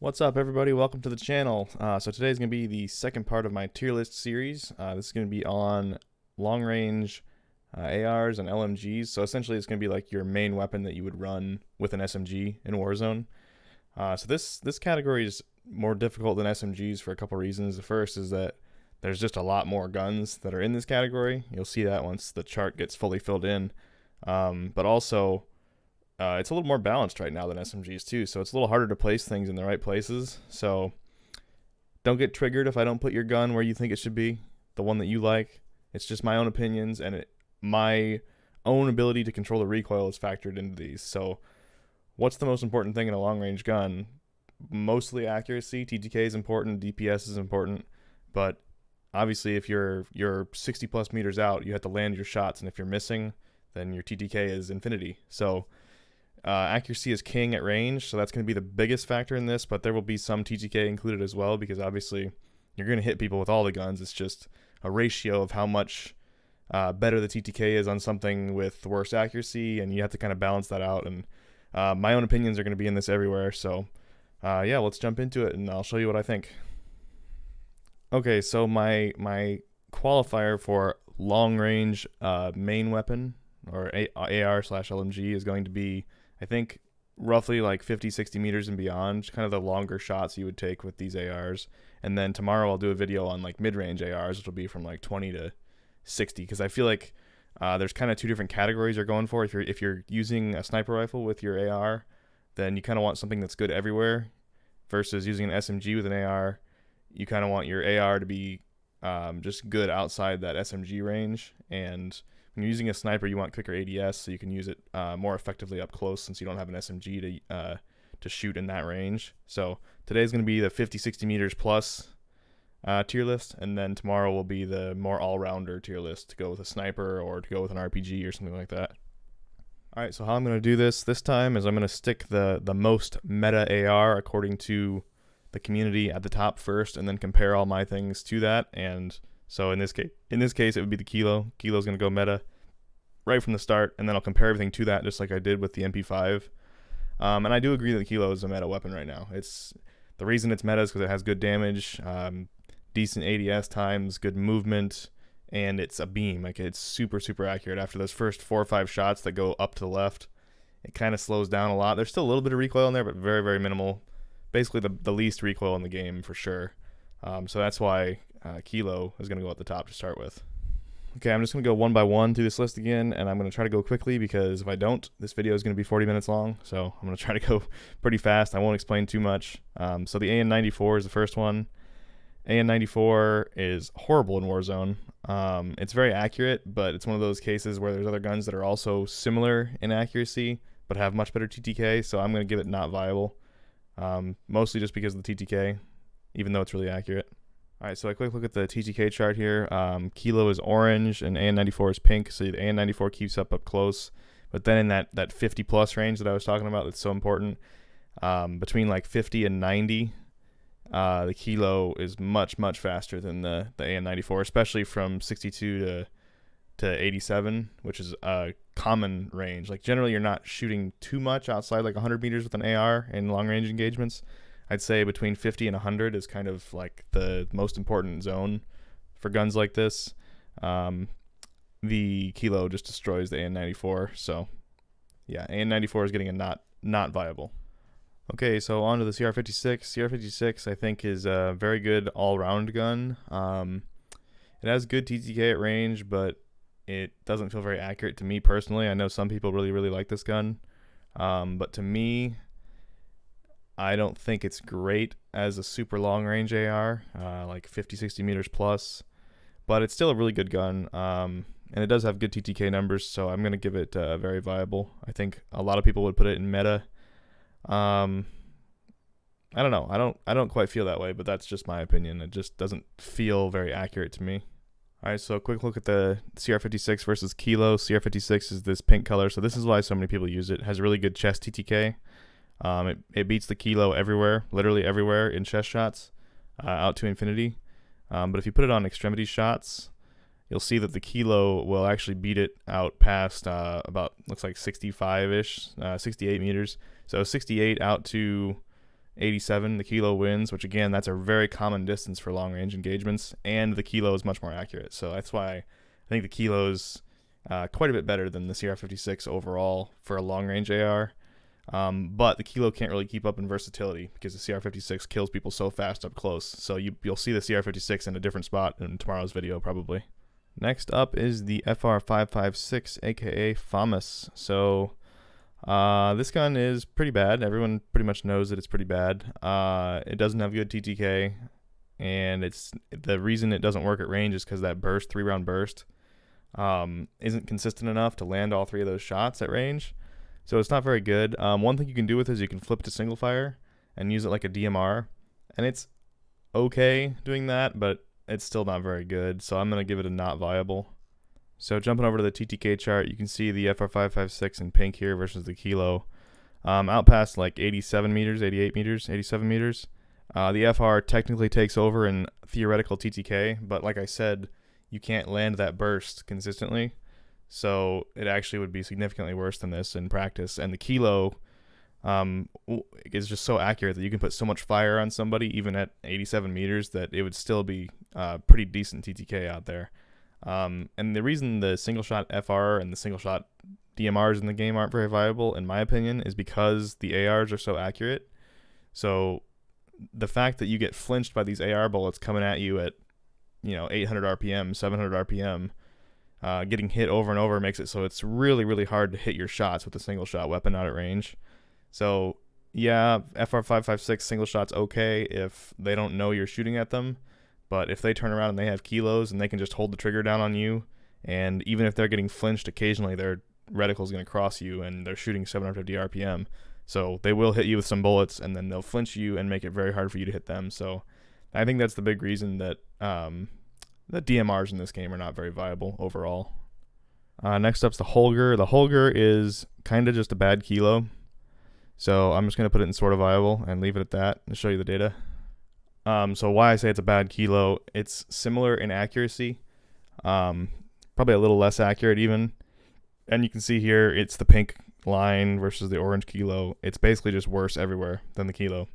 What's up, everybody? Welcome to the channel. So today's going to be the second part of my tier list series. This is going to be on long-range ARs and LMGs. So essentially, it's going to be like your main weapon that you would run with an SMG in Warzone. So this category is more difficult than SMGs for a couple reasons. The first is that there's just a lot more guns that are in this category. You'll see that once the chart gets fully filled in. But also, it's a little more balanced right now than SMGs too, so it's a little harder to place things in the right places. So don't get triggered if I don't put your gun where you think it should be, the one that you like. It's just my own opinions, and my own ability to control the recoil is factored into these. So what's the most important thing in a long-range gun? Mostly accuracy. TTK is important, DPS is important, but obviously if you're 60 plus meters out, you have to land your shots, and if you're missing, then your TTK is infinity. So accuracy is king at range, so that's going to be the biggest factor in this, but there will be some TTK included as well, because obviously you're going to hit people with all the guns. It's just a ratio of how much better the TTK is on something with worse accuracy, and you have to kind of balance that out. And my own opinions are going to be in this everywhere, so yeah, let's jump into it, and I'll show you what I think. Okay, so my qualifier for long-range main weapon, or AR/LMG, is going to be, I think, roughly like 50-60 meters and beyond, kind of the longer shots you would take with these ARs. And then tomorrow I'll do a video on like mid-range ARs, which will be from like 20 to 60, because I feel like there's kind of two different categories you're going for. If you're using a sniper rifle with your AR, then you kind of want something that's good everywhere, versus using an SMG with an AR. You kind of want your AR to be just good outside that SMG range. And when you're using a sniper, you want quicker ADS, so you can use it more effectively up close, since you don't have an SMG to shoot in that range. So today's going to be the 50-60 meters plus tier list, and then tomorrow will be the more all-rounder tier list to go with a sniper or to go with an RPG or something like that. Alright, so how I'm going to do this time is I'm going to stick the most meta AR according to the community at the top first, and then compare all my things to that. And so in this case, it would be the Kilo. Kilo's going to go meta right from the start, and then I'll compare everything to that, just like I did with the MP5. And I do agree that the Kilo is a meta weapon right now. The reason it's meta is because it has good damage, decent ADS times, good movement, and it's a beam. Like, it's super, super accurate. After those first 4 or 5 shots that go up to the left, it kind of slows down a lot. There's still a little bit of recoil in there, but very, very minimal. Basically the least recoil in the game for sure. So that's why Kilo is going to go at the top to start with. Okay, I'm just going to go one by one through this list again, and I'm going to try to go quickly, because if I don't, this video is going to be 40 minutes long. So I'm going to try to go pretty fast. I won't explain too much. So the AN94 is the first one. AN94 is horrible in Warzone. It's very accurate, but it's one of those cases where there's other guns that are also similar in accuracy but have much better TTK, so I'm going to give it not viable. Mostly just because of the TTK, even though it's really accurate. Alright, so a quick look at the TTK chart here. Kilo is orange and AN94 is pink, so the AN94 keeps up close. But then in that 50 plus range that I was talking about, that's so important, between like 50 and 90, the Kilo is much, much faster than the AN94, especially from 62 to 87, which is a common range. Like, generally you're not shooting too much outside like 100 meters with an AR in long range engagements. I'd say between 50 and 100 is kind of like the most important zone for guns like this. The Kilo just destroys the AN94, so yeah, AN94 is getting a not viable. Okay, so on to the CR56. CR56 I think is a very good all-round gun. It has good TTK at range, but it doesn't feel very accurate to me personally. I know some people really, really like this gun, but to me, I don't think it's great as a super long range AR, like 50-60 meters plus, but it's still a really good gun, and it does have good TTK numbers, so I'm going to give it very viable. I think a lot of people would put it in meta. I don't know. I don't quite feel that way, but that's just my opinion. It just doesn't feel very accurate to me. Alright, so a quick look at the CR56 versus Kilo. CR56 is this pink color, so this is why so many people use it. It has really good chest TTK. It beats the Kilo everywhere, literally everywhere in chest shots, out to infinity. But if you put it on extremity shots, you'll see that the Kilo will actually beat it out past about, looks like 65-ish, 68 meters. So 68 out to 87, the kilo wins, which again, that's a very common distance for long range engagements, and the kilo is much more accurate. So that's why I think the kilo's quite a bit better than the CR56 overall for a long range AR. But the kilo can't really keep up in versatility because the CR56 kills people so fast up close. So you'll see the CR56 in a different spot in tomorrow's video probably. Next up is the FR556, aka FAMAS. So this gun is pretty bad. Everyone pretty much knows that it's pretty bad. It doesn't have good TTK, and the reason it doesn't work at range is because that burst, 3-round burst, isn't consistent enough to land all 3 of those shots at range. So it's not very good. One thing you can do with it is you can flip to single fire and use it like a DMR, and it's okay doing that, but it's still not very good. So I'm going to give it a not viable. So jumping over to the TTK chart, you can see the FR556 in pink here versus the kilo. Out past like 87 meters, 88 meters, 87 meters. The FR technically takes over in theoretical TTK, but like I said, you can't land that burst consistently. So it actually would be significantly worse than this in practice. And the kilo is just so accurate that you can put so much fire on somebody, even at 87 meters, that it would still be pretty decent TTK out there. And the reason the single shot FR and the single shot DMRs in the game aren't very viable, in my opinion, is because the ARs are so accurate. So the fact that you get flinched by these AR bullets coming at you at 800 RPM, 700 RPM, getting hit over and over makes it so it's really, really hard to hit your shots with a single shot weapon out at range. So yeah, FR556 single shot's okay if they don't know you're shooting at them, but if they turn around and they have kilos and they can just hold the trigger down on you, and even if they're getting flinched occasionally, their reticle's going to cross you and they're shooting 750 RPM. So they will hit you with some bullets and then they'll flinch you and make it very hard for you to hit them. So I think that's the big reason that the DMRs in this game are not very viable overall. Next up's the Holger. The Holger is kind of just a bad kilo. So I'm just going to put it in sort of viable and leave it at that and show you the data. So why I say it's a bad kilo, it's similar in accuracy. Probably a little less accurate even. And you can see here, it's the pink line versus the orange kilo. It's basically just worse everywhere than the kilo.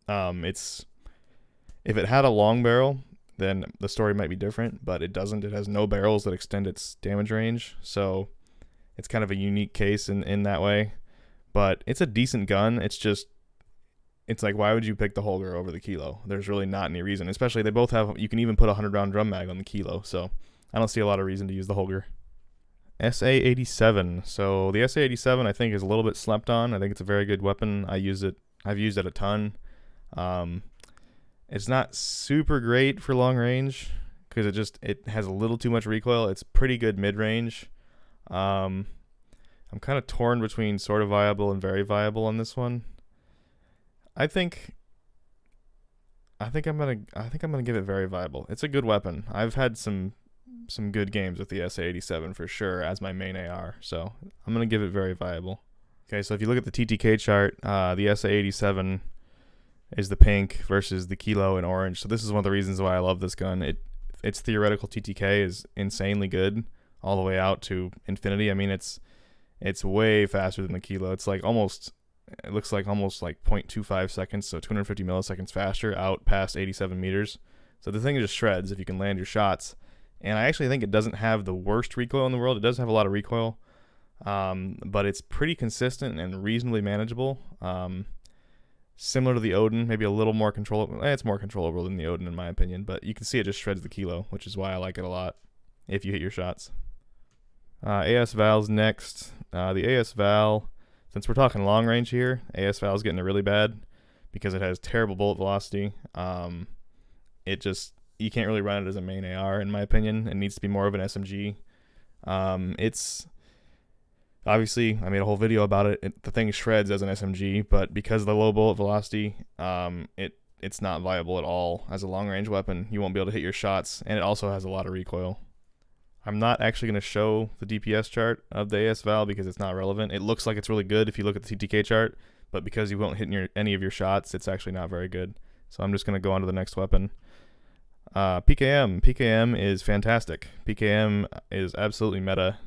If it had a long barrel, then the story might be different, but it doesn't. It has no barrels that extend its damage range, so it's kind of a unique case in that way. But it's a decent gun. It's like, why would you pick the Holger over the kilo? There's really not any reason, especially they both have, you can even put a 100-round drum mag on the kilo, so I don't see a lot of reason to use the Holger. SA-87. So the SA-87 I think is a little bit slept on. I think it's a very good weapon. I've used it a ton. It's not super great for long range because it has a little too much recoil. It's pretty good mid-range. I'm kind of torn between sort of viable and very viable on this one. I think I'm gonna give it very viable. It's a good weapon. I've had some good games with the SA-87 for sure as my main AR, so I'm gonna give it very viable. Okay, so if you look at the TTK chart, the SA-87 is the pink versus the kilo in orange. So this is one of the reasons why I love this gun. Its theoretical TTK is insanely good all the way out to infinity. I mean, it's way faster than the kilo. It's like it looks like almost like 0.25 seconds, so 250 milliseconds faster out past 87 meters. So the thing just shreds if you can land your shots. And I actually think it doesn't have the worst recoil in the world. It does have a lot of recoil, but it's pretty consistent and reasonably manageable. Similar to the Oden, maybe a little more controllable. It's more controllable than the Oden in my opinion, but you can see it just shreds the kilo, which is why I like it a lot if you hit your shots. AS Val's next. The AS Val, since we're talking long range here, AS Val's getting it really bad because it has terrible bullet velocity. You can't really run it as a main AR in my opinion. It needs to be more of an SMG. It's obviously, I made a whole video about it. The thing shreds as an SMG, but because of the low bullet velocity, it's not viable at all as a long-range weapon. You won't be able to hit your shots, and it also has a lot of recoil. I'm not actually going to show the DPS chart of the AS Val because it's not relevant. It looks like it's really good if you look at the TTK chart, but because you won't hit any of your shots, it's actually not very good. So I'm just going to go on to the next weapon. PKM. PKM is fantastic. PKM is absolutely meta.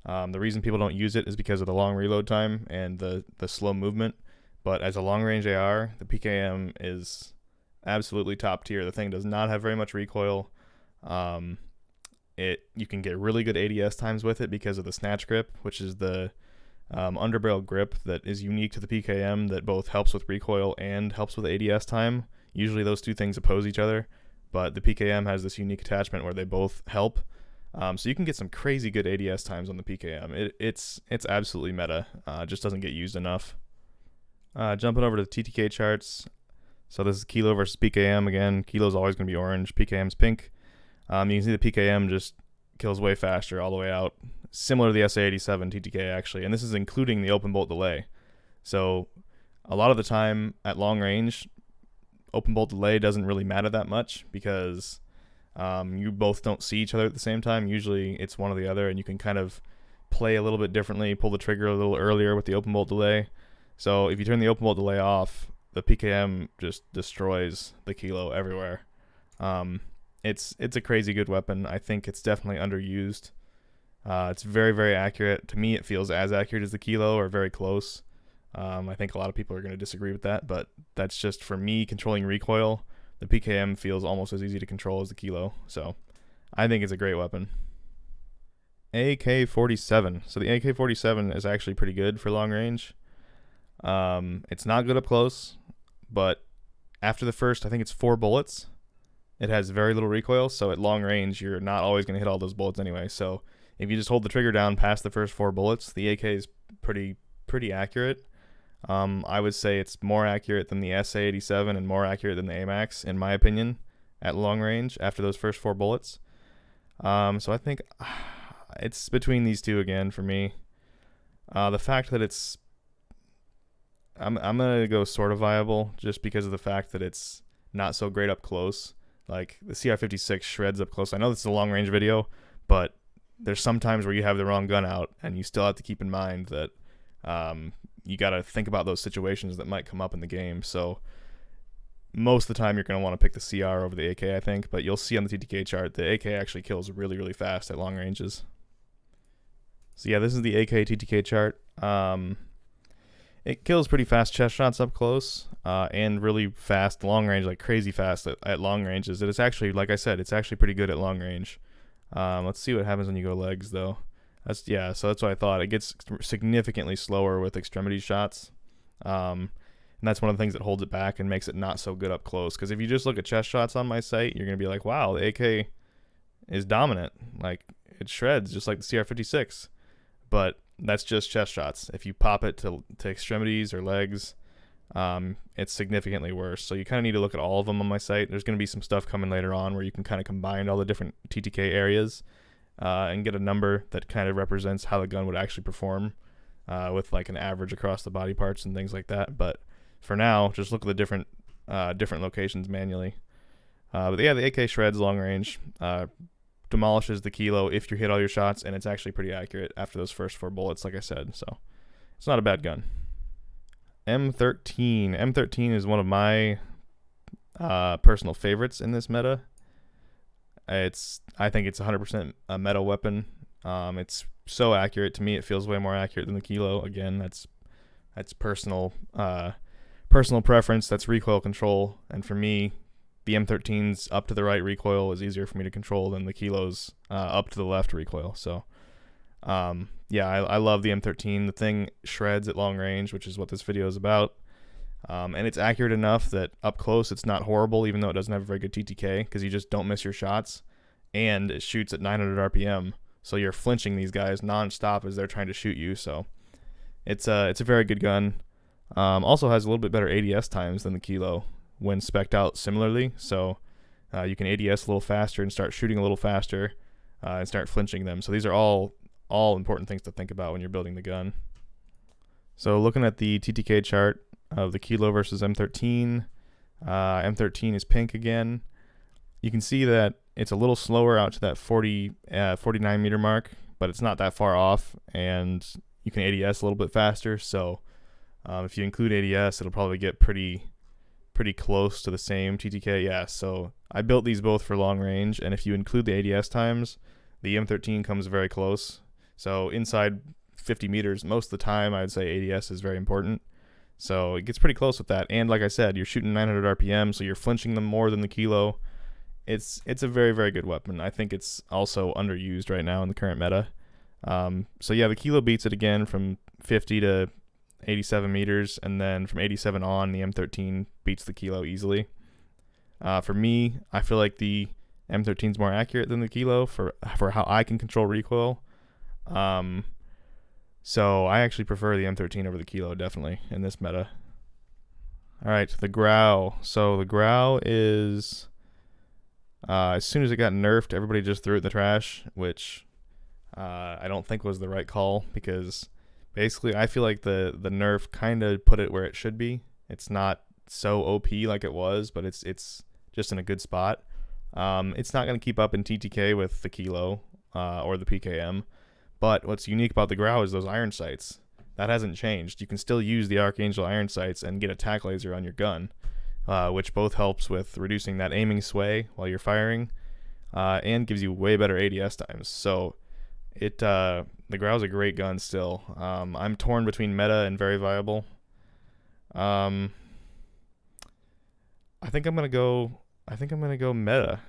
The reason people don't use it is because of the long reload time and the slow movement, but as a long-range AR, the PKM is absolutely top tier. The thing does not have very much recoil. You can get really good ADS times with it because of the snatch grip, which is the underbarrel grip that is unique to the PKM that both helps with recoil and helps with ADS time. Usually those two things oppose each other, but the PKM has this unique attachment where they both help. So you can get some crazy good ADS times on the PKM. It's absolutely meta. Just doesn't get used enough. Jumping over to the TTK charts. So this is Kilo versus PKM again. Kilo's always going to be orange. PKM's pink. You can see the PKM just kills way faster all the way out. Similar to the SA87 TTK actually. And this is including the open bolt delay. So a lot of the time at long range, open bolt delay doesn't really matter that much because you both don't see each other at the same time. Usually it's one or the other, and you can kind of play a little bit differently, pull the trigger a little earlier with the open bolt delay. So if you turn the open bolt delay off, the PKM just destroys the Kilo everywhere. It's a crazy good weapon. I think it's definitely underused. It's very, very accurate. To me, it feels as accurate as the Kilo or very close. I think a lot of people are going to disagree with that, but that's just for me controlling recoil. The PKM feels almost as easy to control as the Kilo, so I think it's a great weapon. AK-47. So the AK-47 is actually pretty good for long range. It's not good up close, but after the first, I think it's 4 bullets, it has very little recoil, so at long range, you're not always going to hit all those bullets anyway. So if you just hold the trigger down past the first 4 bullets, the AK is pretty accurate. I would say it's more accurate than the SA87 and more accurate than the AMAX, in my opinion, at long range after those first 4 bullets. So I think it's between these two again for me. The fact that I'm going to go sort of viable just because of the fact that it's not so great up close. Like the CR56 shreds up close. I know this is a long range video, but there's some times where you have the wrong gun out and you still have to keep in mind that you got to think about those situations that might come up in the game. So most of the time you're going to want to pick the CR over the AK, I think, but you'll see on the TTK chart the AK actually kills really, really fast at long ranges. So yeah, this is the AK TTK chart. It kills pretty fast chest shots up close and really fast long range, like crazy fast at long ranges. It is actually, like I said, it's actually pretty good at long range. Let's see what happens when you go legs though. So that's what I thought. It gets significantly slower with extremity shots. And that's one of the things that holds it back and makes it not so good up close. Because if you just look at chest shots on my site, you're going to be like, wow, the AK is dominant. Like, it shreds just like the CR56. But that's just chest shots. If you pop it to extremities or legs, it's significantly worse. So you kind of need to look at all of them on my site. There's going to be some stuff coming later on where you can kind of combine all the different TTK areas and get a number that kind of represents how the gun would actually perform with like an average across the body parts and things like that. But for now, just look at the different locations manually. But yeah, the AK shreds long range, demolishes the Kilo if you hit all your shots, and it's actually pretty accurate after those first 4 bullets, like I said. So it's not a bad gun. M13. M13 is one of my personal favorites in this meta. I think it's 100% a meta weapon. It's so accurate. To me, it feels way more accurate than the Kilo. Again, that's personal preference. That's recoil control. And for me, the M13's up to the right recoil is easier for me to control than the Kilo's up to the left recoil. So, yeah, I love the M13. The thing shreds at long range, which is what this video is about. And it's accurate enough that up close it's not horrible, even though it doesn't have a very good TTK, because you just don't miss your shots. And it shoots at 900 RPM, so you're flinching these guys non-stop as they're trying to shoot you. So it's a very good gun. Also has a little bit better ADS times than the Kilo when spec'd out similarly. So you can ADS a little faster and start shooting a little faster and start flinching them. So these are all important things to think about when you're building the gun. So looking at the TTK chart of the Kilo versus M13, M13 is pink again. You can see that it's a little slower out to that 49 meter mark, but it's not that far off, and you can ADS a little bit faster. So if you include ADS, it'll probably get pretty close to the same TTK. Yeah, so I built these both for long range, and if you include the ADS times, the M13 comes very close. So inside 50 meters, most of the time, I'd say ADS is very important. So it gets pretty close with that. And like I said, you're shooting 900 RPM, so you're flinching them more than the kilo. It's a very, very good weapon. I think it's also underused right now in the current meta. So yeah, the kilo beats it again from 50 to 87 meters, and then from 87 on, the M13 beats the kilo easily. For me, I feel like the M13 is more accurate than the kilo for how I can control recoil. So I actually prefer the M13 over the kilo, definitely, in this meta. Alright, the Grau. So the Grau is, as soon as it got nerfed, everybody just threw it in the trash, which I don't think was the right call, because basically I feel like the nerf kind of put it where it should be. It's not so OP like it was, but it's just in a good spot. It's not going to keep up in TTK with the kilo or the PKM. But what's unique about the Grau is those iron sights. That hasn't changed. You can still use the Archangel iron sights and get a tack laser on your gun, which both helps with reducing that aiming sway while you're firing, and gives you way better ADS times. So the Grau's a great gun still. I'm torn between meta and very viable. I think I'm gonna go meta.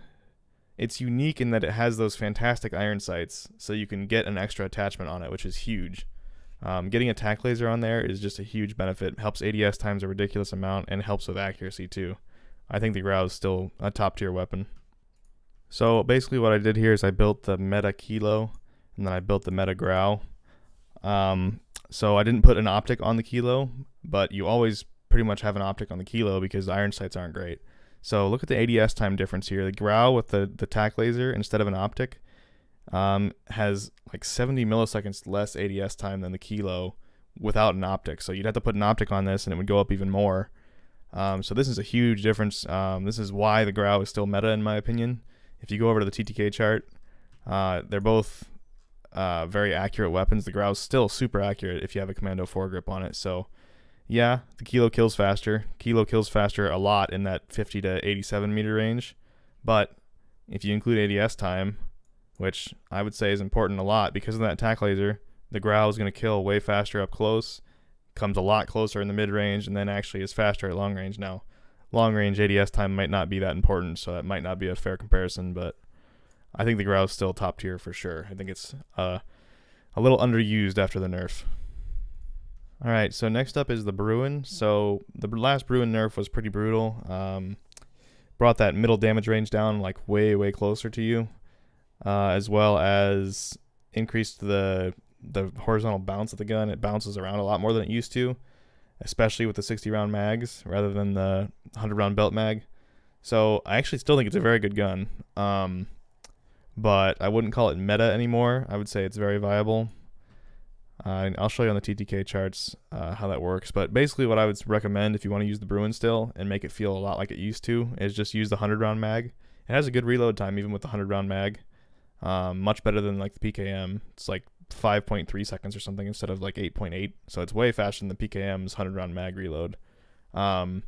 It's unique in that it has those fantastic iron sights, so you can get an extra attachment on it, which is huge. Getting a tack laser on there is just a huge benefit. Helps ADS times a ridiculous amount, and helps with accuracy too. I think the Grau is still a top tier weapon. So basically what I did here is I built the meta kilo, and then I built the meta Grau. So I didn't put an optic on the kilo, but you always pretty much have an optic on the kilo because the iron sights aren't great. So look at the ADS time difference here. The Grau with the tack laser instead of an optic has like 70 milliseconds less ADS time than the kilo without an optic. So you'd have to put an optic on this and it would go up even more. So this is a huge difference. This is why the Grau is still meta in my opinion. If you go over to the TTK chart, they're both very accurate weapons. The Grau is still super accurate if you have a Commando foregrip on it. So yeah, the kilo kills faster. Kilo kills faster a lot in that 50 to 87 meter range. But if you include ADS time, which I would say is important a lot because of that tack laser, the Grau is going to kill way faster up close, comes a lot closer in the mid range, and then actually is faster at long range. Now, long range ADS time might not be that important, so that might not be a fair comparison, but I think the Grau is still top tier for sure. I think it's a little underused after the nerf. Alright, so next up is the Bruen. So the last Bruen nerf was pretty brutal. Brought that middle damage range down like way, way closer to you, as well as increased the horizontal bounce of the gun. It bounces around a lot more than it used to, especially with the 60 round mags rather than the 100 round belt mag. So I actually still think it's a very good gun, but I wouldn't call it meta anymore. I would say it's very viable. I'll show you on the TTK charts how that works. But basically what I would recommend if you want to use the Bruen still and make it feel a lot like it used to is just use the 100 round mag. It has a good reload time even with the 100 round mag. Much better than like the PKM. It's like 5.3 seconds or something instead of like 8.8. So it's way faster than the PKM's 100 round mag reload. And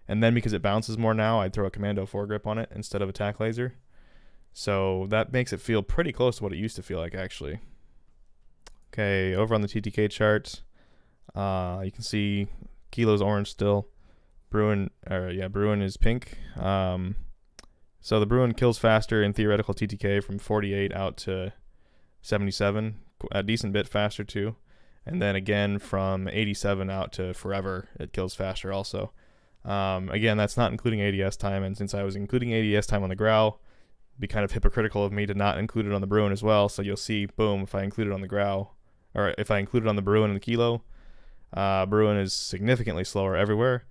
then because it bounces more now, I'd throw a Commando foregrip on it instead of a tack laser. So that makes it feel pretty close to what it used to feel like actually. Okay, over on the TTK charts, you can see kilo's orange still. Bruen is pink. So the Bruen kills faster in theoretical TTK from 48 out to 77, a decent bit faster too. And then again from 87 out to forever, it kills faster also. Again, that's not including ADS time, and since I was including ADS time on the Grau, it'd be kind of hypocritical of me to not include it on the Bruen as well. So you'll see, boom, if I include it on the Grau, or if I include it on the Bruen and the kilo, Bruen is significantly slower everywhere.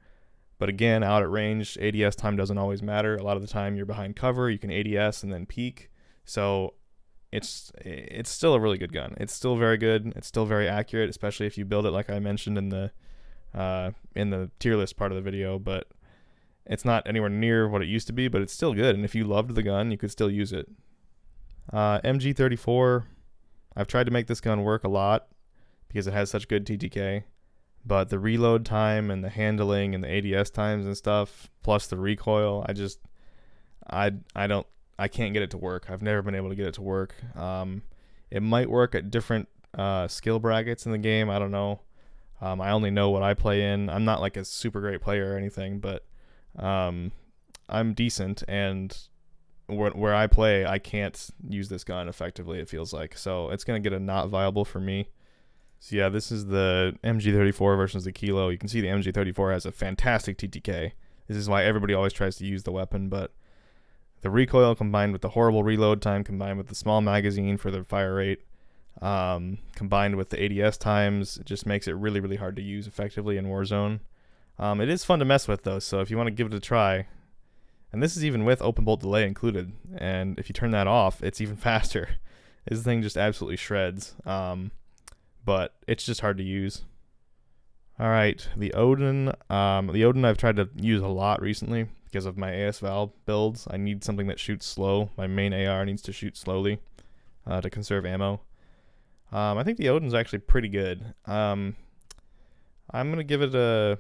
But again, out at range, ADS time doesn't always matter. A lot of the time you're behind cover, you can ADS and then peek. So it's still a really good gun. It's still very good. It's still very accurate, especially if you build it like I mentioned in the tier list part of the video. But it's not anywhere near what it used to be, but it's still good. And if you loved the gun, you could still use it. MG34, I've tried to make this gun work a lot because it has such good TTK. But the reload time and the handling and the ADS times and stuff, plus the recoil, I can't get it to work. I've never been able to get it to work. It might work at different skill brackets in the game. I don't know. I only know what I play in. I'm not like a super great player or anything, but I'm decent, and where I play, I can't use this gun effectively, it feels like. So it's going to get a not viable for me. So yeah, this is the MG34 versus the Kilo. You can see the MG34 has a fantastic TTK. This is why everybody always tries to use the weapon, but the recoil combined with the horrible reload time, combined with the small magazine for the fire rate, combined with the ADS times, it just makes it really, really hard to use effectively in Warzone. It is fun to mess with, though, so if you want to give it a try, and this is even with open bolt delay included, and if you turn that off, it's even faster. This thing just absolutely shreds, but it's just hard to use. All right, the Oden. The Oden I've tried to use a lot recently because of my AS Val builds. I need something that shoots slow. My main AR needs to shoot slowly to conserve ammo. I think the Oden's actually pretty good. I'm gonna give it a.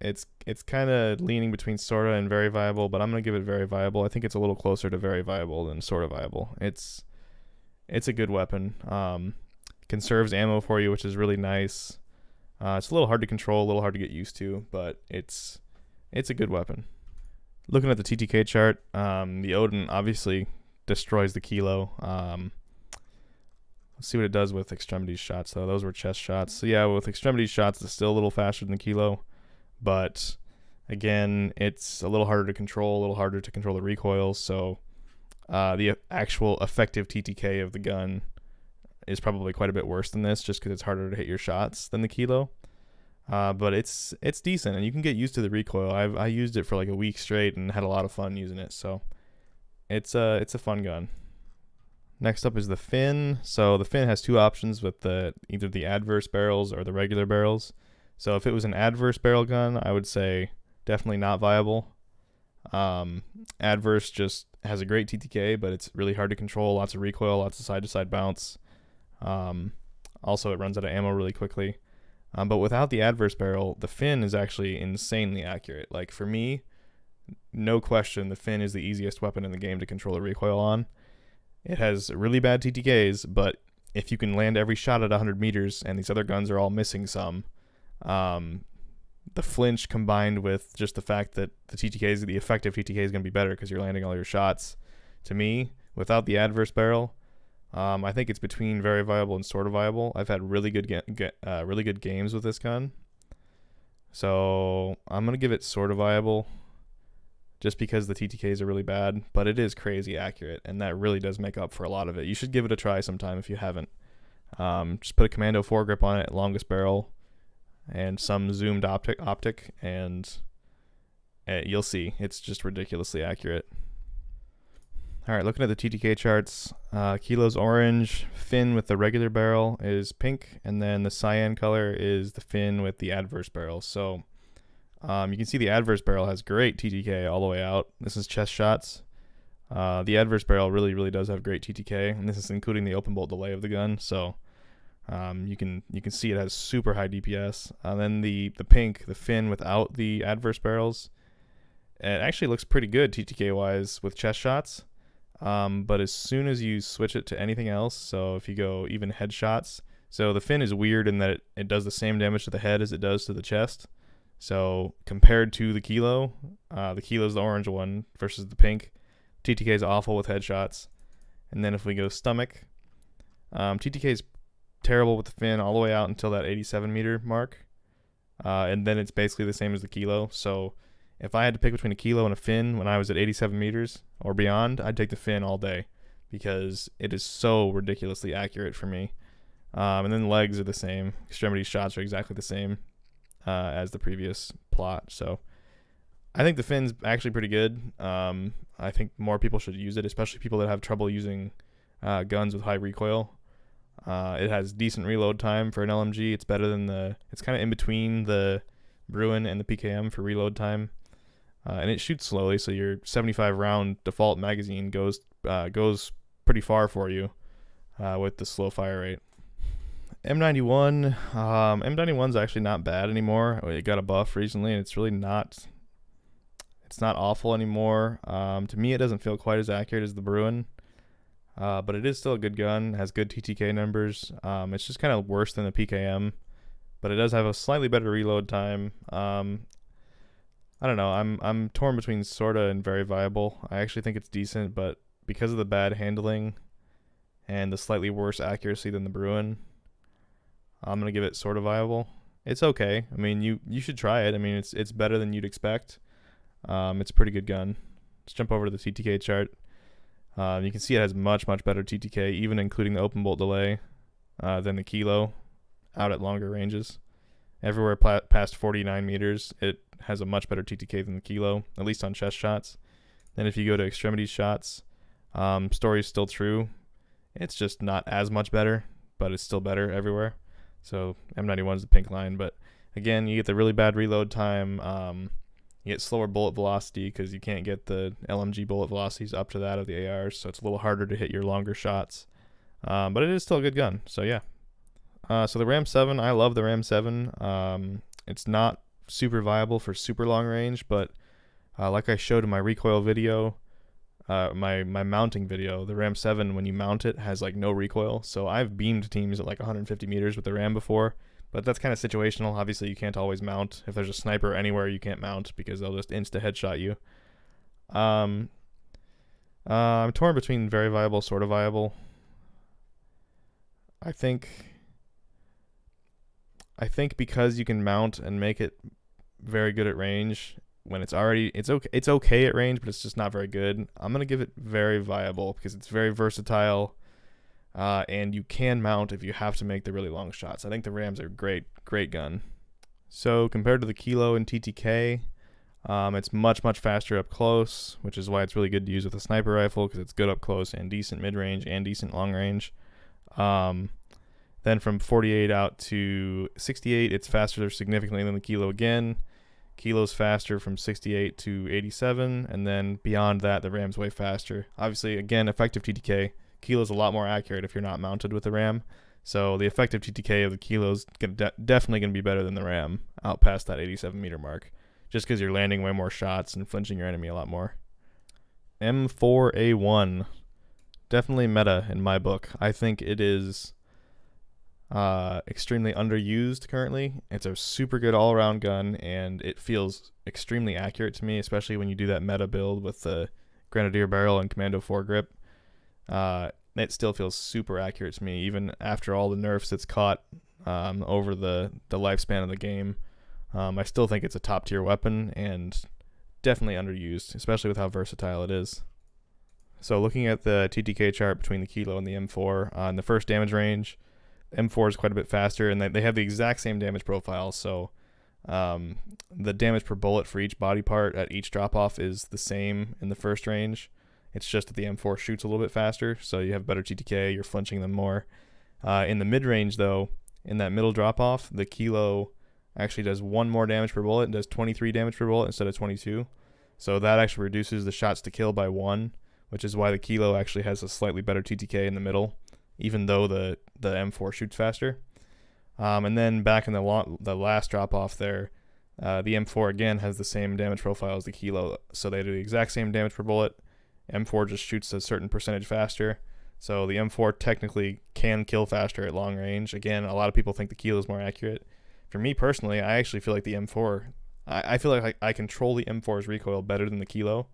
It's kind of leaning between sorta and very viable, but I'm gonna give it very viable. I think it's a little closer to very viable than sorta viable. It's a good weapon. Conserves ammo for you, which is really nice. It's a little hard to control, a little hard to get used to, but it's a good weapon. Looking at the TTK chart, the Oden obviously destroys the Kilo. Let's see what it does with extremities shots, though. Those were chest shots. So yeah, with extremities shots, it's still a little faster than the Kilo, but again, it's a little harder to control, a little harder to control the recoil. So the actual effective TTK of the gun is probably quite a bit worse than this, just because it's harder to hit your shots than the Kilo. But it's decent, and you can get used to the recoil. I used it for like a week straight and had a lot of fun using it. So it's a fun gun. Next up is the fin. So the fin has two options with either the adverse barrels or the regular barrels. So if it was an adverse barrel gun, I would say definitely not viable. Adverse just has a great TTK, but it's really hard to control. Lots of recoil, lots of side-to-side bounce. Also, it runs out of ammo really quickly. But without the adverse barrel, the fin is actually insanely accurate. Like for me, no question, the fin is the easiest weapon in the game to control the recoil on. It has really bad TTKs, but if you can land every shot at 100 meters and these other guns are all missing some, the flinch combined with just the fact that the effective TTK is going to be better because you're landing all your shots. To me, without the adverse barrel, I think it's between very viable and sort of viable. I've had really good games with this gun, so I'm gonna give it sort of viable, just because the TTKs are really bad, but it is crazy accurate, and that really does make up for a lot of it. You should give it a try sometime if you haven't. Just put a Commando foregrip on it, longest barrel, and some zoomed optic, and you'll see it's just ridiculously accurate. All right, looking at the TTK charts, Kilo's orange, fin with the regular barrel is pink, and then the cyan color is the fin with the adverse barrel. So you can see the adverse barrel has great TTK all the way out. This is chest shots. The adverse barrel really, really does have great TTK, and this is including the open bolt delay of the gun. So you can see it has super high DPS. And then the pink, the fin without the adverse barrels, it actually looks pretty good TTK wise with chest shots. But as soon as you switch it to anything else, so if you go even headshots, so the fin is weird in that it does the same damage to the head as it does to the chest. So compared to the Kilo's the orange one versus the pink. TTK is awful with headshots. And then if we go stomach, TTK is terrible with the fin all the way out until that 87 meter mark. And then it's basically the same as the Kilo. So if I had to pick between a Kilo and a fin when I was at 87 meters or beyond, I'd take the fin all day because it is so ridiculously accurate for me. And then the legs are the same. Extremity shots are exactly the same as the previous plot. So I think the fin's actually pretty good. I think more people should use it, especially people that have trouble using guns with high recoil. It has decent reload time for an LMG. It's better than it's kind of in between the Bruen and the PKM for reload time. And it shoots slowly, so your 75 round default magazine goes pretty far for you with the slow fire rate. M91, M91's actually not bad anymore. It got a buff recently, and it's really not awful anymore. To me, it doesn't feel quite as accurate as the Bruen. but it is still a good gun. Has good TTK numbers. It's just kind of worse than the PKM, but it does have a slightly better reload time. I don't know. I'm torn between sorta and very viable. I actually think it's decent, but because of the bad handling and the slightly worse accuracy than the Bruen, I'm gonna give it sorta viable. It's okay. I mean, you should try it. I mean, it's better than you'd expect. It's a pretty good gun. Let's jump over to the TTK chart. You can see it has much better TTK, even including the open bolt delay, than the Kilo out at longer ranges. Everywhere past 49 meters, it has a much better TTK than the Kilo, at least on chest shots. Then if you go to extremity shots, story's still true. It's just not as much better, but it's still better everywhere. So M91 is the pink line, but again, you get the really bad reload time. You get slower bullet velocity because you can't get the LMG bullet velocities up to that of the ARs, so it's a little harder to hit your longer shots. But it is still a good gun, so yeah. So the Ram 7, I love the Ram 7. It's not super viable for super long range, but like I showed in my recoil video, my mounting video, the Ram 7, when you mount it, has like no recoil. So I've beamed teams at like 150 meters with the Ram before, but that's kind of situational. Obviously, you can't always mount. If there's a sniper anywhere, you can't mount because they'll just insta headshot you. I'm torn between very viable, sort of viable. I think because you can mount and make it very good at range, when it's okay at range, but it's just not very good. I'm gonna give it very viable because it's very versatile, and you can mount if you have to make the really long shots. I think the Rams are a great gun. So compared to the Kilo and TTK, it's much faster up close, which is why it's really good to use with a sniper rifle because it's good up close and decent mid range and decent long range. Then from 48 out to 68, it's faster significantly than the Kilo again. Kilo's faster from 68 to 87, and then beyond that, the Ram's way faster. Obviously, again, effective TTK. Kilo's a lot more accurate if you're not mounted with the Ram. So the effective TTK of the Kilo's definitely going to be better than the Ram out past that 87 meter mark, just because you're landing way more shots and flinching your enemy a lot more. M4A1. Definitely meta in my book. I think it is extremely underused currently. It's a super good all-around gun, and it feels extremely accurate to me, especially when you do that meta build with the Grenadier barrel and Commando foregrip. It still feels super accurate to me, even after all the nerfs it's caught over the lifespan of the game. I still think it's a top-tier weapon, and definitely underused, especially with how versatile it is. So looking at the TTK chart between the Kilo and the M4, on the first damage range, M4 is quite a bit faster, and they have the exact same damage profile. So the damage per bullet for each body part at each drop-off is the same in the first range. It's just that the M4 shoots a little bit faster, so you have better TTK, you're flinching them more. In the mid-range, though, in that middle drop-off, the Kilo actually does 1 more damage per bullet and does 23 damage per bullet instead of 22. So that actually reduces the shots to kill by 1, which is why the Kilo actually has a slightly better TTK in the middle, even though the M4 shoots faster. And then back in the last drop-off there, the M4 again has the same damage profile as the Kilo, so they do the exact same damage per bullet. M4 just shoots a certain percentage faster, so the M4 technically can kill faster at long range. Again, a lot of people think the Kilo is more accurate. For me personally, I actually feel like the M4, I feel like I control the M4's recoil better than the Kilo,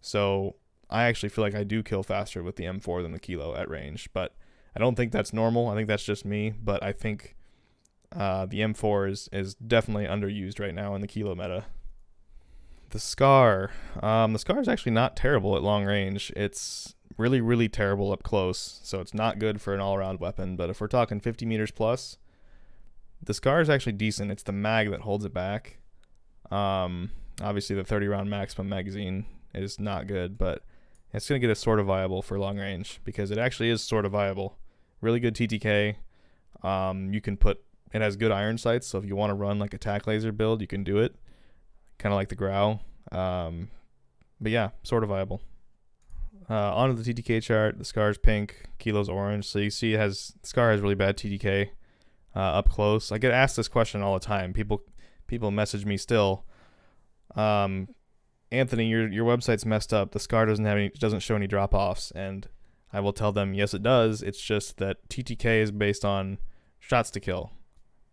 so I actually feel like I do kill faster with the M4 than the Kilo at range, but I don't think that's normal. I think that's just me, but I think the M4 is definitely underused right now in the Kilo meta. The Scar. The Scar is actually not terrible at long range. It's really terrible up close, so it's not good for an all-around weapon, but if we're talking 50 meters plus, the Scar is actually decent. It's the mag that holds it back. Obviously, the 30-round maximum magazine is not good, but it's going to get us sort of viable for long range because it actually is sort of viable. Really good TTK. It has good iron sights, so if you want to run like a tac laser build, you can do it. Kind of like the Grau. But yeah, sort of viable. Onto the TTK chart, the Scar's pink, Kilo's orange. So you see Scar has really bad TTK up close. I get asked this question all the time. People message me still. Anthony, your website's messed up. The Scar doesn't show any drop-offs, and I will tell them, yes, it does. It's just that TTK is based on shots to kill.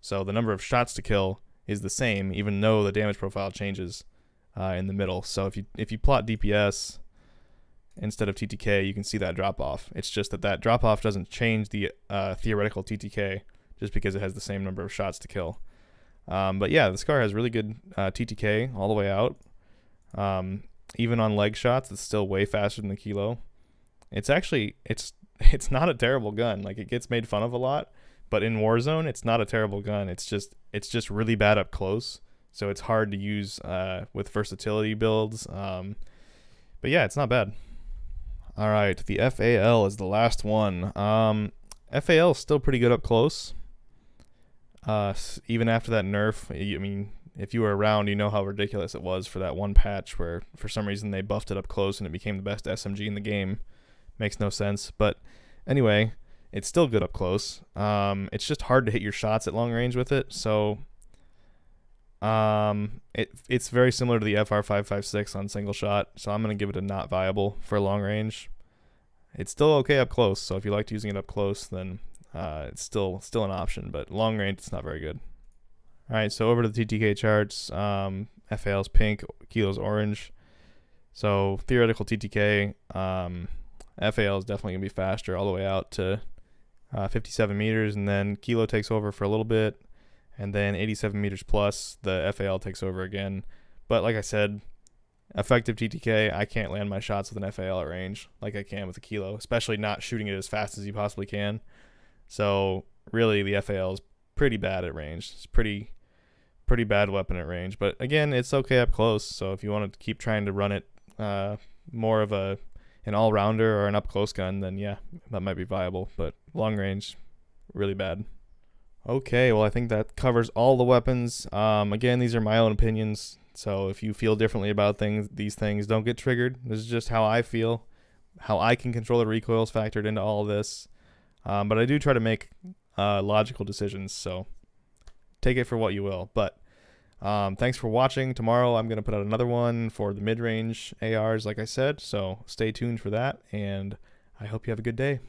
So the number of shots to kill is the same, even though the damage profile changes in the middle. So if you plot DPS instead of TTK, you can see that drop off. It's just that drop off doesn't change the theoretical TTK just because it has the same number of shots to kill. But yeah, this car has really good TTK all the way out. Even on leg shots, it's still way faster than the Kilo. It's not a terrible gun. Like, it gets made fun of a lot, but in Warzone, it's not a terrible gun. It's just really bad up close. So it's hard to use with versatility builds. But yeah, it's not bad. All right, the FAL is the last one. FAL is still pretty good up close. Even after that nerf, I mean, if you were around, you know how ridiculous it was for that one patch where for some reason they buffed it up close and it became the best SMG in the game. Makes no sense. But anyway, it's still good up close. It's just hard to hit your shots at long range with it. So it's very similar to the FR556 on single shot. So I'm going to give it a not viable for long range. It's still okay up close. So if you liked using it up close, then it's still an option. But long range, it's not very good. All right, so over to the TTK charts. FAL's pink, Kilo's orange. So theoretical TTK, FAL is definitely going to be faster all the way out to 57 meters, and then Kilo takes over for a little bit, and then 87 meters plus, the FAL takes over again. But like I said, effective TTK, I can't land my shots with an FAL at range like I can with a Kilo, especially not shooting it as fast as you possibly can. So really, the FAL is pretty bad at range. It's pretty bad weapon at range. But again, it's okay up close. So if you want to keep trying to run it more of an all-rounder or an up-close gun, then yeah, that might be viable. But long range, really bad. Okay, well, I think that covers all the weapons. Again, these are my own opinions. So if you feel differently about these things, don't get triggered. This is just how I feel, how I can control the recoils factored into all of this. But I do try to make logical decisions, so take it for what you will. But thanks for watching. Tomorrow I'm going to put out another one for the mid-range ARs, like I said, so stay tuned for that, and I hope you have a good day.